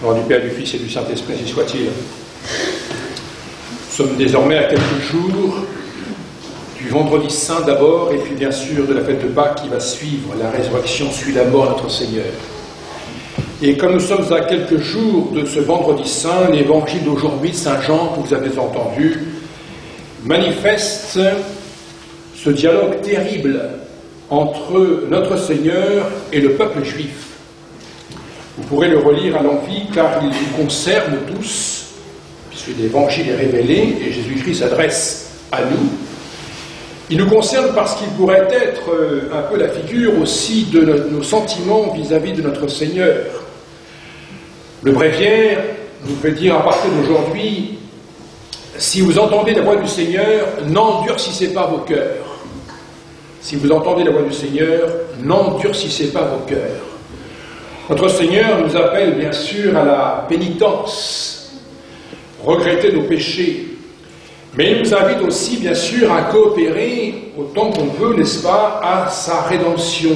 Au nom du Père, du Fils et du Saint-Esprit, ainsi soit-il. Nous sommes désormais à quelques jours du vendredi saint d'abord, et puis bien sûr de la fête de Pâques qui va suivre. La résurrection suit la mort de notre Seigneur. Et comme nous sommes à quelques jours de ce vendredi saint, l'évangile d'aujourd'hui de Saint Jean, que vous avez entendu, manifeste ce dialogue terrible entre notre Seigneur et le peuple juif. Vous pourrez le relire à l'envi car il nous concerne tous, puisque l'évangile est révélé et Jésus-Christ s'adresse à nous. Il nous concerne parce qu'il pourrait être un peu la figure aussi de nos sentiments vis-à-vis de notre Seigneur. Le bréviaire nous fait dire à partir d'aujourd'hui, si vous entendez la voix du Seigneur, n'endurcissez pas vos cœurs. Si vous entendez la voix du Seigneur, n'endurcissez pas vos cœurs. Notre Seigneur nous appelle bien sûr à la pénitence, regretter nos péchés, mais il nous invite aussi bien sûr à coopérer autant qu'on peut, n'est-ce pas, à sa rédemption,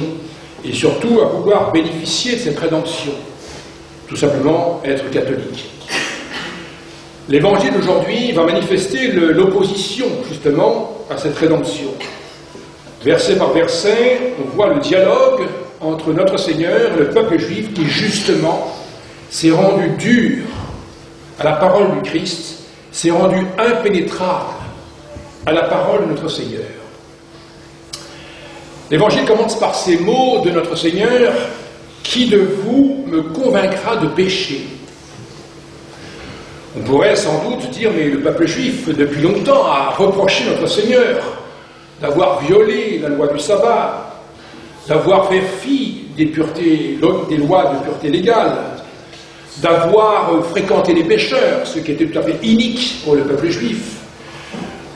et surtout à pouvoir bénéficier de cette rédemption, tout simplement être catholique. L'évangile d'aujourd'hui va manifester l'opposition justement à cette rédemption. Verset par verset, on voit le dialogue entre notre Seigneur et le peuple juif qui, justement, s'est rendu dur à la parole du Christ, s'est rendu impénétrable à la parole de notre Seigneur. L'Évangile commence par ces mots de notre Seigneur, « Qui de vous me convaincra de péché ?» On pourrait sans doute dire, mais le peuple juif, depuis longtemps, a reproché notre Seigneur d'avoir violé la loi du sabbat, d'avoir fait fi des lois de pureté légale, d'avoir fréquenté les pécheurs, ce qui était tout à fait inique pour le peuple juif,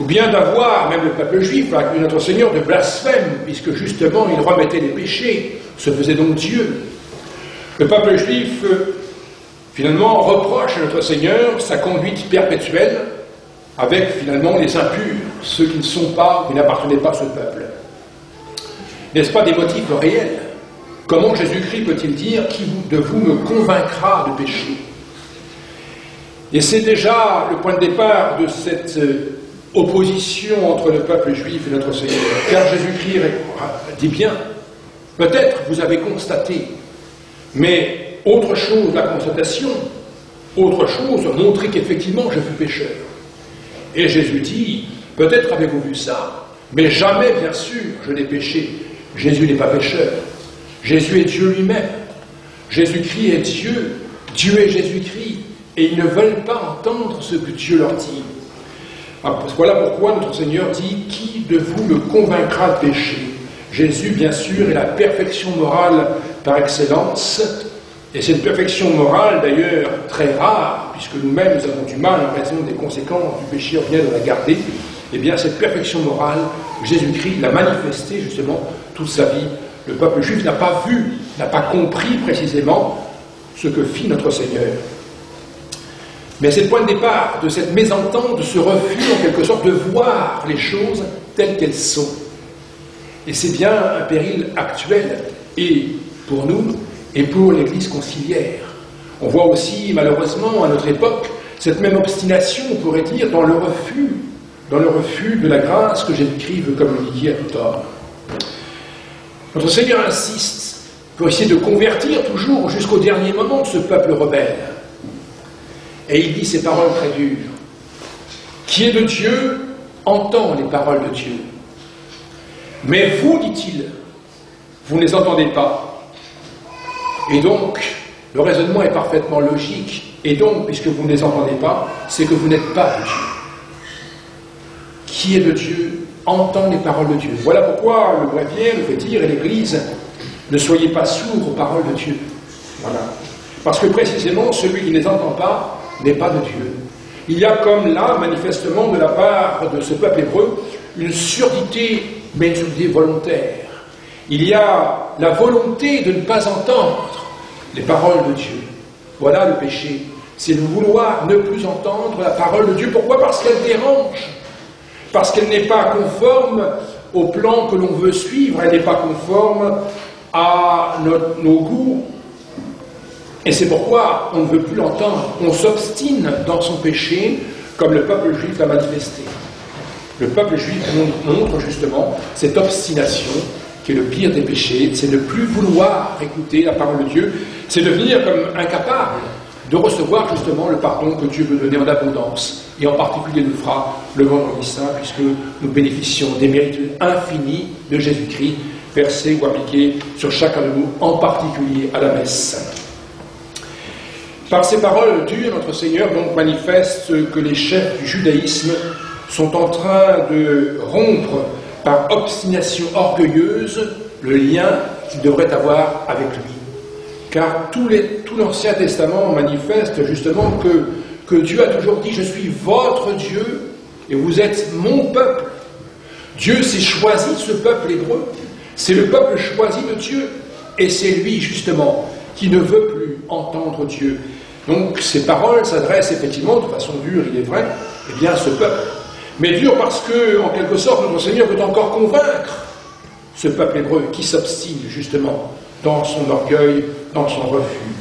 ou bien d'avoir, même le peuple juif, accusé notre Seigneur de blasphème, puisque justement il remettait les péchés, se faisait donc Dieu. Le peuple juif, finalement, reproche à notre Seigneur sa conduite perpétuelle avec, finalement, les impurs, ceux qui ne sont pas, qui n'appartenaient pas à ce peuple. N'est-ce pas des motifs réels? Comment Jésus-Christ peut-il dire « Qui de vous me convaincra de péché ?» Et c'est déjà le point de départ de cette opposition entre le peuple juif et notre Seigneur. Car Jésus-Christ dit bien, peut-être vous avez constaté, mais autre chose, la constatation, autre chose, montrer qu'effectivement je fus pécheur. Et Jésus dit, peut-être avez-vous vu ça, mais jamais, bien sûr, je n'ai péché. Jésus n'est pas pécheur. Jésus est Dieu lui-même. Jésus-Christ est Dieu. Dieu est Jésus-Christ. Et ils ne veulent pas entendre ce que Dieu leur dit. Voilà pourquoi notre Seigneur dit « Qui de vous me convaincra de péché ?» Jésus, bien sûr, est la perfection morale par excellence. Et cette perfection morale, d'ailleurs, très rare, puisque nous-mêmes, nous avons du mal en raison des conséquences du péché, on vient de la garder. Eh bien, cette perfection morale, Jésus-Christ l'a manifestée, justement, toute sa vie. Le peuple juif n'a pas vu, n'a pas compris précisément ce que fit notre Seigneur. Mais c'est le point de départ de cette mésentente, de ce refus, en quelque sorte, de voir les choses telles qu'elles sont. Et c'est bien un péril actuel, et pour nous, et pour l'Église conciliaire. On voit aussi, malheureusement, à notre époque, cette même obstination, on pourrait dire, dans le refus de la grâce que Jésus-Christ veut communiquer à tout homme. Notre Seigneur insiste pour essayer de convertir toujours jusqu'au dernier moment ce peuple rebelle. Et il dit ces paroles très dures. Qui est de Dieu entend les paroles de Dieu. Mais vous, dit-il, vous ne les entendez pas. Et donc, le raisonnement est parfaitement logique. Et donc, puisque vous ne les entendez pas, c'est que vous n'êtes pas de Dieu. Qui est de Dieu entend les paroles de Dieu. Voilà pourquoi le bréviaire nous fait dire, et l'Église, ne soyez pas sourds aux paroles de Dieu. Voilà. Parce que précisément, celui qui ne les entend pas n'est pas de Dieu. Il y a comme là, manifestement, de la part de ce peuple hébreu, une surdité, mais une surdité volontaire. Il y a la volonté de ne pas entendre les paroles de Dieu. Voilà le péché. C'est de vouloir ne plus entendre la parole de Dieu. Pourquoi? Parce qu'elle dérange. Parce qu'elle n'est pas conforme au plan que l'on veut suivre. Elle n'est pas conforme à nos goûts. Et c'est pourquoi on ne veut plus l'entendre. On s'obstine dans son péché, comme le peuple juif l'a manifesté. Le peuple juif montre justement cette obstination qui est le pire des péchés, c'est de ne plus vouloir écouter la parole de Dieu, c'est devenir comme incapable de recevoir justement le pardon que Dieu veut donner en abondance. Et en particulier nous fera le vendredi saint, puisque nous bénéficions des mérites infinis de Jésus-Christ, versés ou appliqués sur chacun de nous, en particulier à la messe. Par ces paroles dures, notre Seigneur donc manifeste que les chefs du judaïsme sont en train de rompre par obstination orgueilleuse le lien qu'ils devraient avoir avec lui. Car tout l'Ancien Testament manifeste justement que Dieu a toujours dit « Je suis votre Dieu et vous êtes mon peuple ». Dieu s'est choisi ce peuple hébreu, c'est le peuple choisi de Dieu, et c'est lui justement qui ne veut plus entendre Dieu. Donc ces paroles s'adressent effectivement, de façon dure, il est vrai, eh bien à ce peuple. Mais dur parce que, en quelque sorte, notre Seigneur veut encore convaincre ce peuple hébreu qui s'obstine justement dans son orgueil, dans son refus.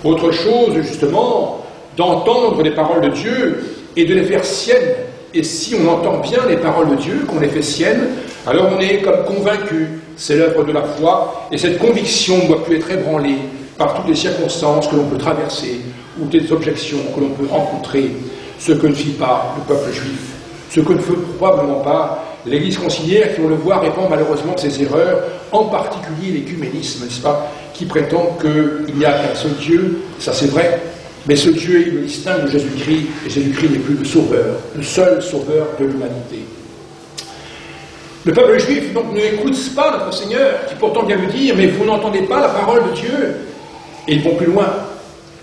Autre chose, justement, d'entendre les paroles de Dieu et de les faire siennes. Et si on entend bien les paroles de Dieu, qu'on les fait siennes, alors on est comme convaincu, c'est l'œuvre de la foi, et cette conviction ne doit plus être ébranlée par toutes les circonstances que l'on peut traverser, ou des objections que l'on peut rencontrer, ce que ne fit pas le peuple juif. Ce que ne fait probablement pas l'Église conciliaire, qui, on le voit, répand malheureusement ses erreurs, en particulier l'écuménisme, n'est-ce pas, qui prétend qu'il n'y a qu'un seul Dieu, ça c'est vrai, mais ce Dieu, il le distingue de Jésus-Christ, et Jésus-Christ n'est plus le sauveur, le seul sauveur de l'humanité. Le peuple juif, donc, n'écoute pas notre Seigneur, qui pourtant vient lui dire, mais vous n'entendez pas la parole de Dieu. Et ils vont plus loin.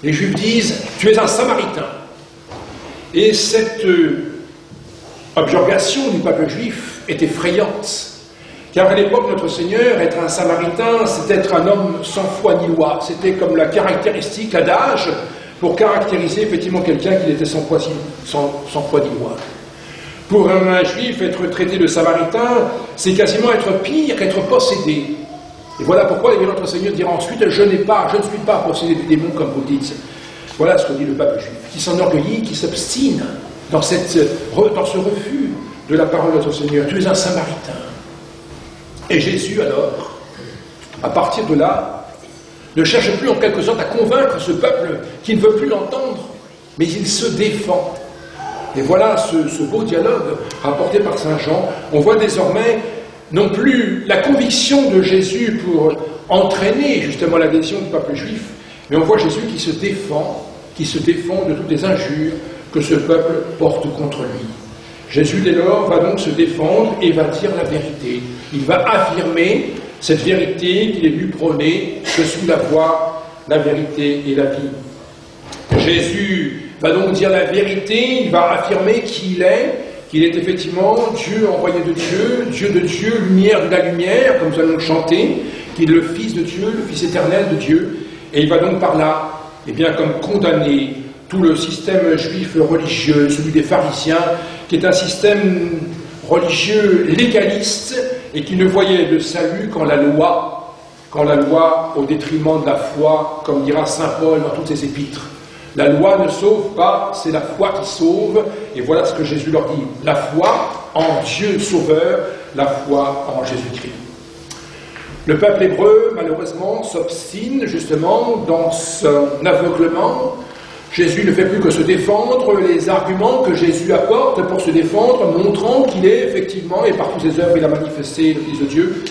Les Juifs disent, tu es un Samaritain. Et cette objurgation du peuple juif est effrayante. Car à l'époque, notre Seigneur, être un Samaritain, c'est être un homme sans foi ni loi. C'était comme la caractéristique, l'adage, pour caractériser effectivement quelqu'un qui était sans foi ni loi. Pour un Juif, être traité de Samaritain, c'est quasiment être pire qu'être possédé. Et voilà pourquoi notre Seigneur dira ensuite, je ne suis pas possédé des démons comme vous dites. Voilà ce que dit le peuple juif, qui s'enorgueillit, qui s'obstine dans ce refus de la parole de notre Seigneur. Tu es un Samaritain. Et Jésus, alors, à partir de là, ne cherche plus en quelque sorte à convaincre ce peuple qui ne veut plus l'entendre, mais il se défend. Et voilà ce beau dialogue rapporté par saint Jean. On voit désormais non plus la conviction de Jésus pour entraîner justement l'adhésion du peuple juif, mais on voit Jésus qui se défend de toutes les injures que ce peuple porte contre lui. Jésus, dès lors, va donc se défendre et va dire la vérité. Il va affirmer cette vérité qu'il est venu prôner, je suis la voie, la vérité et la vie. Jésus va donc dire la vérité, il va affirmer qu'il est effectivement Dieu envoyé de Dieu, lumière de la lumière, comme nous allons le chanter, qu'il est le Fils de Dieu, le Fils éternel de Dieu, et il va donc par là, eh bien, comme condamner tout le système juif religieux, celui des pharisiens, qui est un système religieux légaliste et qui ne voyait de salut qu'en la loi au détriment de la foi, comme dira saint Paul dans toutes ses épîtres. La loi ne sauve pas, c'est la foi qui sauve, et voilà ce que Jésus leur dit. La foi en Dieu sauveur, la foi en Jésus-Christ. Le peuple hébreu, malheureusement, s'obstine justement dans son aveuglement. Jésus ne fait plus que se défendre, les arguments que Jésus apporte pour se défendre, montrant qu'il est effectivement, et par toutes ses œuvres, il a manifesté le Fils de Dieu.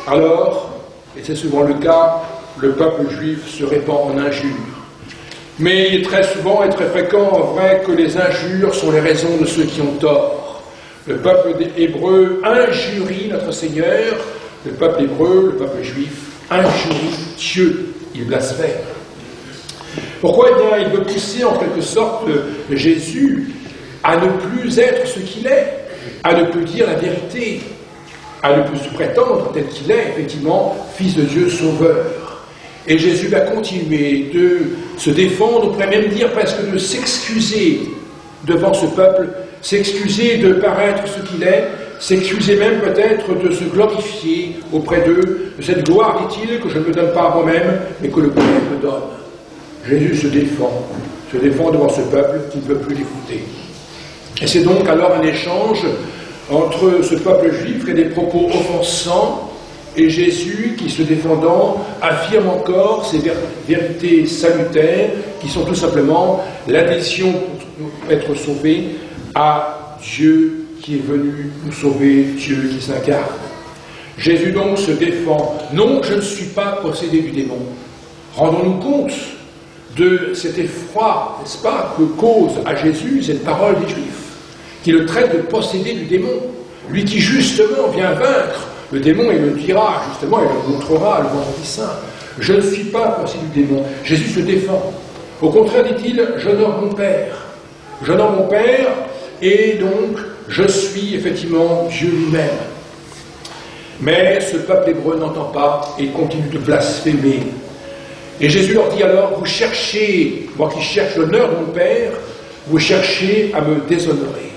Alors, et c'est souvent le cas, le peuple juif se répand en injures. Mais il est très souvent et très fréquent, en vrai, que les injures sont les raisons de ceux qui ont tort. Le peuple hébreu injurie notre Seigneur, le peuple hébreu, le peuple juif, injurie Dieu, il blasphème. Pourquoi? Eh bien, il veut pousser en quelque sorte Jésus à ne plus être ce qu'il est, à ne plus dire la vérité, à ne plus se prétendre tel qu'il est, effectivement, Fils de Dieu sauveur. Et Jésus va continuer de se défendre, on pourrait même dire presque de s'excuser devant ce peuple, s'excuser de paraître ce qu'il est, s'excuser même peut-être de se glorifier auprès d'eux, de cette gloire, dit-il, que je ne me donne pas à moi-même, mais que le Père me donne. Jésus se défend devant ce peuple qui ne peut plus l'écouter. Et c'est donc alors un échange entre ce peuple juif et des propos offensants et Jésus qui, se défendant, affirme encore ces vérités salutaires qui sont tout simplement l'adhésion pour être sauvé à Dieu qui est venu nous sauver, Dieu qui s'incarne. Jésus donc se défend. Non, je ne suis pas possédé du démon. Rendons-nous compte de cet effroi, n'est-ce pas, que cause à Jésus cette parole des Juifs, qui le traite de possédé du démon. Lui qui justement vient vaincre le démon et le dira, justement, et le montrera le vendredi saint. Je ne suis pas possédé du démon. Jésus se défend. Au contraire, dit-il, j'honore mon Père. J'honore mon Père, et donc je suis effectivement Dieu lui-même. Mais ce peuple hébreu n'entend pas et continue de blasphémer. Et Jésus leur dit alors, vous cherchez, moi qui cherche l'honneur de mon Père, vous cherchez à me déshonorer.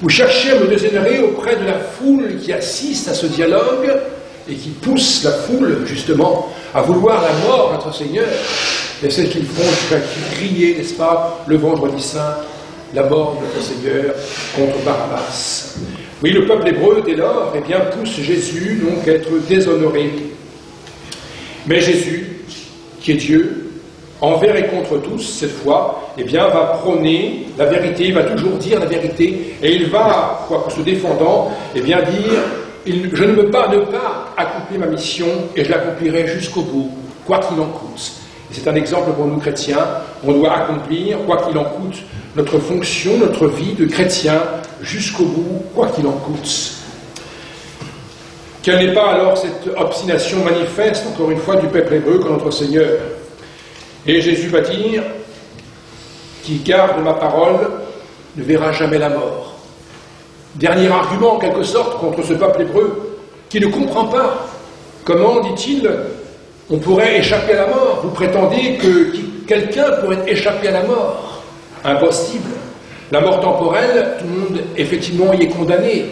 Vous cherchez à me déshonorer auprès de la foule qui assiste à ce dialogue et qui pousse la foule, justement, à vouloir la mort de notre Seigneur. Et c'est ce qu'ils font jusqu'à crier, n'est-ce pas, le vendredi saint, la mort de notre Seigneur contre Barabbas. Oui, le peuple hébreu, dès lors, eh bien, pousse Jésus donc à être déshonoré. Mais Jésus, qui est Dieu, envers et contre tous, cette fois, eh bien, va prôner la vérité, il va toujours dire la vérité, et il va, quoique se défendant, eh bien, dire, je ne veux pas ne pas accomplir ma mission, et je l'accomplirai jusqu'au bout, quoi qu'il en coûte. C'est un exemple pour nous chrétiens, on doit accomplir, quoi qu'il en coûte, notre fonction, notre vie de chrétien, jusqu'au bout, quoi qu'il en coûte. Quelle n'est pas alors cette obstination manifeste, encore une fois, du peuple hébreu que notre Seigneur? Et Jésus va dire, qui garde ma parole ne verra jamais la mort. Dernier argument, en quelque sorte, contre ce peuple hébreu, qui ne comprend pas. Comment, dit-il, on pourrait échapper à la mort? Vous prétendez que quelqu'un pourrait échapper à la mort? Impossible. La mort temporelle, tout le monde, effectivement, y est condamné.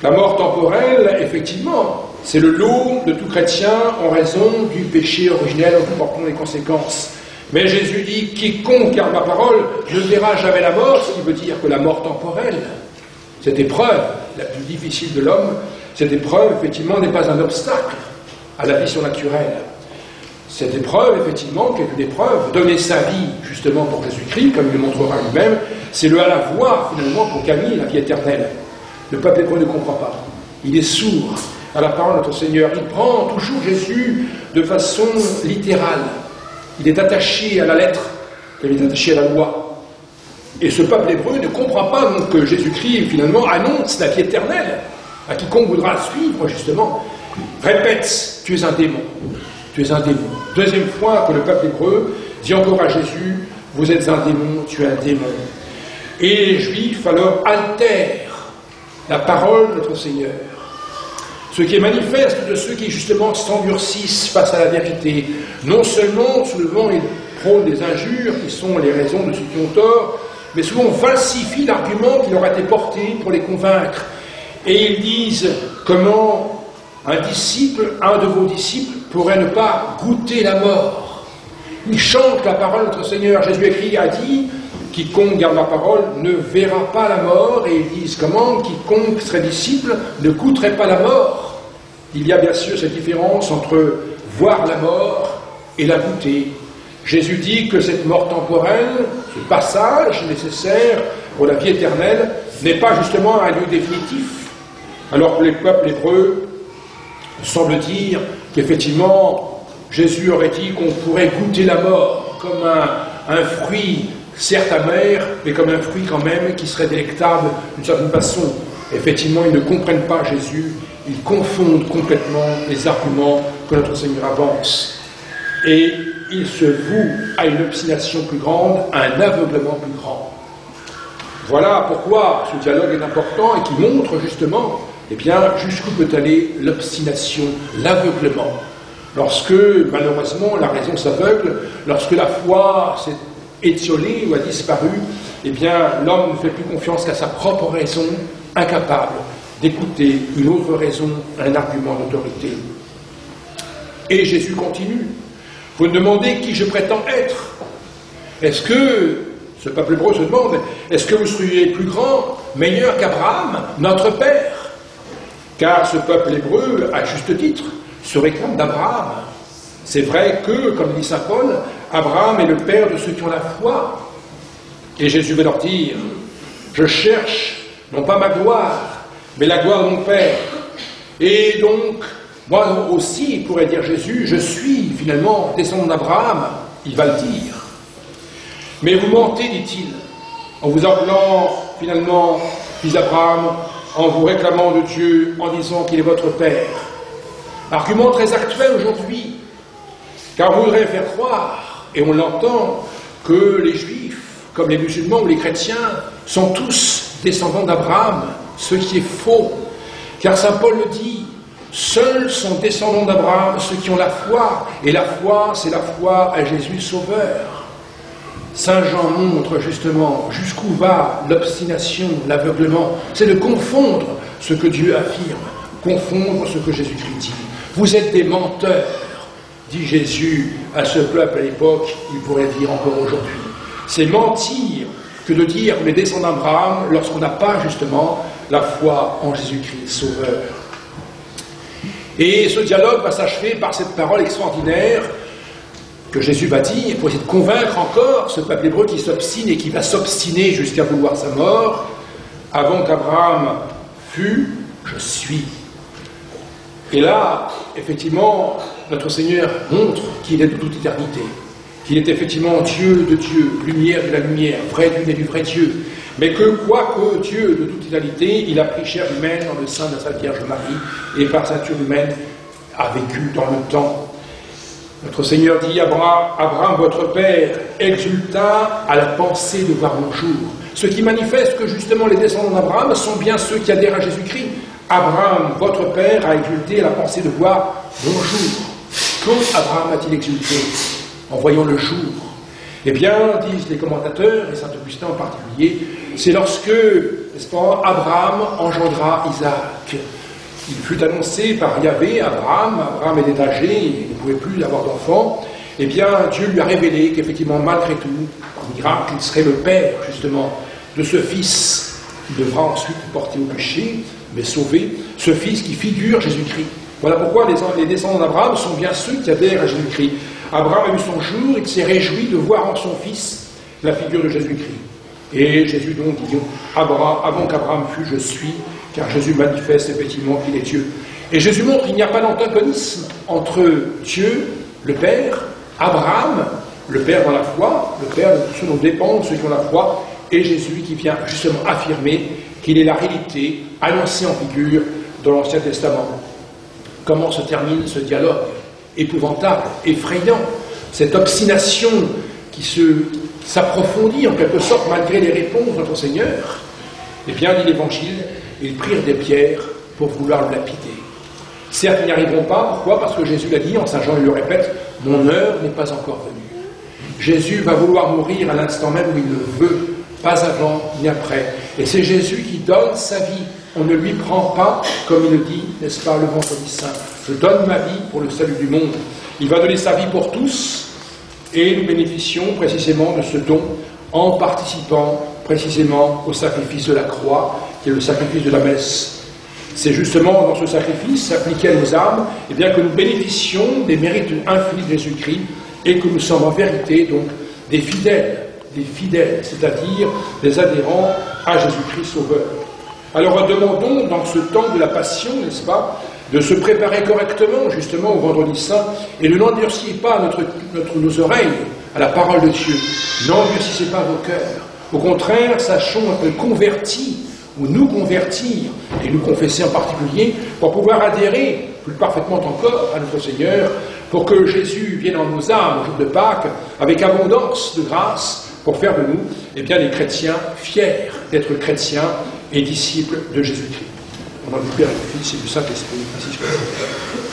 La mort temporelle, effectivement, c'est le lot de tout chrétien en raison du péché originel dont nous portons les conséquences. Mais Jésus dit, quiconque garde ma parole ne verra jamais la mort, ce qui veut dire que la mort temporelle, cette épreuve, la plus difficile de l'homme, cette épreuve, effectivement, n'est pas un obstacle à la vie surnaturelle. Cette épreuve, effectivement, qui est une épreuve, donner sa vie, justement, pour Jésus-Christ, comme il le montrera lui-même, c'est le à la voix, finalement, pour Camille, la vie éternelle. Le peuple hébreu ne comprend pas. Il est sourd à la parole de notre Seigneur. Il prend toujours Jésus de façon littérale. Il est attaché à la lettre, comme il est attaché à la loi. Et ce peuple hébreu ne comprend pas donc que Jésus-Christ, finalement, annonce la vie éternelle à quiconque voudra suivre, justement. Répète, tu es un démon. Tu es un démon. Deuxième fois que le peuple hébreu dit encore à Jésus, vous êtes un démon, tu es un démon. Et les Juifs alors altèrent la parole de notre Seigneur. Ce qui est manifeste de ceux qui justement s'endurcissent face à la vérité, non seulement soulevant et prônent des injures qui sont les raisons de ceux qui ont tort, mais souvent falsifient l'argument qui leur a été porté pour les convaincre. Et ils disent comment un disciple, un de vos disciples, pourrait ne pas goûter la mort. Ils chantent la parole de notre Seigneur. Jésus écrit, a dit, quiconque garde ma parole ne verra pas la mort, et ils disent comment quiconque serait disciple ne goûterait pas la mort. Il y a bien sûr cette différence entre voir la mort et la goûter. Jésus dit que cette mort temporelle, ce passage nécessaire pour la vie éternelle, n'est pas justement un lieu définitif, alors que les peuples hébreux semblent dire qu'effectivement Jésus aurait dit qu'on pourrait goûter la mort comme un fruit, certes amer, mais comme un fruit quand même qui serait délectable d'une certaine façon. Effectivement, ils ne comprennent pas Jésus, ils confondent complètement les arguments que notre Seigneur avance. Et ils se vouent à une obstination plus grande, à un aveuglement plus grand. Voilà pourquoi ce dialogue est important et qui montre justement, eh bien, jusqu'où peut aller l'obstination, l'aveuglement. Lorsque, malheureusement, la raison s'aveugle, lorsque la foi s'est étiolée ou a disparu, eh bien, l'homme ne fait plus confiance qu'à sa propre raison, incapable d'écouter une autre raison, un argument d'autorité. Et Jésus continue. Vous me demandez qui je prétends être. Est-ce que, ce peuple hébreu se demande, est-ce que vous seriez plus grand, meilleur qu'Abraham, notre père? Car ce peuple hébreu, à juste titre, se réclame d'Abraham. C'est vrai que, comme dit saint Paul, Abraham est le père de ceux qui ont la foi. Et Jésus va leur dire, je cherche non pas ma gloire, mais la gloire de mon Père. Et donc, moi aussi, il pourrait dire Jésus, je suis finalement descendant d'Abraham, il va le dire. Mais vous mentez, dit-il, en vous appelant finalement fils d'Abraham, en vous réclamant de Dieu, en disant qu'il est votre Père. Argument très actuel aujourd'hui, car vous voudrez faire croire, et on l'entend, que les Juifs, comme les musulmans ou les chrétiens, sont tous descendants d'Abraham, ce qui est faux. Car saint Paul le dit, seuls sont descendants d'Abraham ceux qui ont la foi, et la foi, c'est la foi à Jésus Sauveur. Saint Jean montre justement jusqu'où va l'obstination, l'aveuglement, c'est de confondre ce que Dieu affirme, confondre ce que Jésus-Christ dit. Vous êtes des menteurs, dit Jésus à ce peuple à l'époque, il pourrait dire encore aujourd'hui. C'est mentir que de dire les descendants d'Abraham lorsqu'on n'a pas justement la foi en Jésus-Christ Sauveur. Et ce dialogue va s'achever par cette parole extraordinaire que Jésus va dire pour essayer de convaincre encore ce peuple hébreu qui s'obstine et qui va s'obstiner jusqu'à vouloir sa mort. Avant qu'Abraham fût, je suis. Et là, effectivement, notre Seigneur montre qu'il est de toute éternité, qu'il est effectivement Dieu de Dieu, lumière de la lumière, vrai Dieu et du vrai Dieu, mais que, quoique Dieu de toute éternité, il a pris chair humaine dans le sein de sa Vierge Marie, et par sa nature humaine a vécu dans le temps. Notre Seigneur dit, Abraham, votre père, exulta à la pensée de voir mon jour. Ce qui manifeste que justement les descendants d'Abraham sont bien ceux qui adhèrent à Jésus-Christ. Abraham, votre père, a exulté à la pensée de voir mon jour. Quand Abraham a-t-il exulté? En voyant le jour. Eh bien, disent les commentateurs, et saint Augustin en particulier, c'est lorsque, n'est-ce pas, Abraham engendra Isaac. Il fut annoncé par Yahvé, Abraham était âgé, il ne pouvait plus avoir d'enfant. Eh bien, Dieu lui a révélé qu'effectivement, malgré tout, par miracle, il serait le père, justement, de ce fils qui devra ensuite porter au péché, mais sauver, ce fils qui figure Jésus-Christ. Voilà pourquoi les descendants d'Abraham sont bien ceux qui adhèrent à Jésus-Christ. Abraham a eu son jour, il s'est réjoui de voir en son fils la figure de Jésus-Christ. Et Jésus donc dit, avant qu'Abraham fût, je suis, car Jésus manifeste effectivement qu'il est Dieu. Et Jésus montre qu'il n'y a pas d'antagonisme entre Dieu, le Père, Abraham, le Père dans la foi, le Père de tous ceux dont dépendent ceux qui ont la foi, et Jésus qui vient justement affirmer qu'il est la réalité annoncée en figure dans l'Ancien Testament. Comment se termine ce dialogue épouvantable, effrayant, cette obstination qui s'approfondit en quelque sorte malgré les réponses de notre Seigneur? Eh bien, dit l'Évangile, ils prirent des pierres pour vouloir le lapider. Certes, ils n'y arriveront pas. Pourquoi? Parce que Jésus l'a dit, en Saint Jean il le répète, mon heure n'est pas encore venue. Jésus va vouloir mourir à l'instant même où il le veut, pas avant ni après. Et c'est Jésus qui donne sa vie. On ne lui prend pas, comme il le dit, n'est-ce pas, le vendredi saint. Je donne ma vie pour le salut du monde. Il va donner sa vie pour tous, et nous bénéficions précisément de ce don en participant précisément au sacrifice de la croix, qui est le sacrifice de la messe. C'est justement dans ce sacrifice appliqué à nos âmes, eh bien, que nous bénéficions des mérites infinis de Jésus-Christ, et que nous sommes en vérité donc des fidèles, c'est-à-dire des adhérents à Jésus-Christ Sauveur. Alors demandons dans ce temps de la Passion, n'est-ce pas, de se préparer correctement justement au Vendredi Saint et ne n'endurcissez pas nos oreilles à la parole de Dieu. N'endurcissez pas vos cœurs. Au contraire, sachons être convertis ou nous convertir et nous confesser en particulier pour pouvoir adhérer plus parfaitement encore à notre Seigneur, pour que Jésus vienne en nos âmes au jour de Pâques avec abondance de grâce pour faire de nous, eh bien, des chrétiens fiers d'être chrétiens et disciples de Jésus-Christ. Au nom du Père et du Fils et du Saint-Esprit, ainsi soit.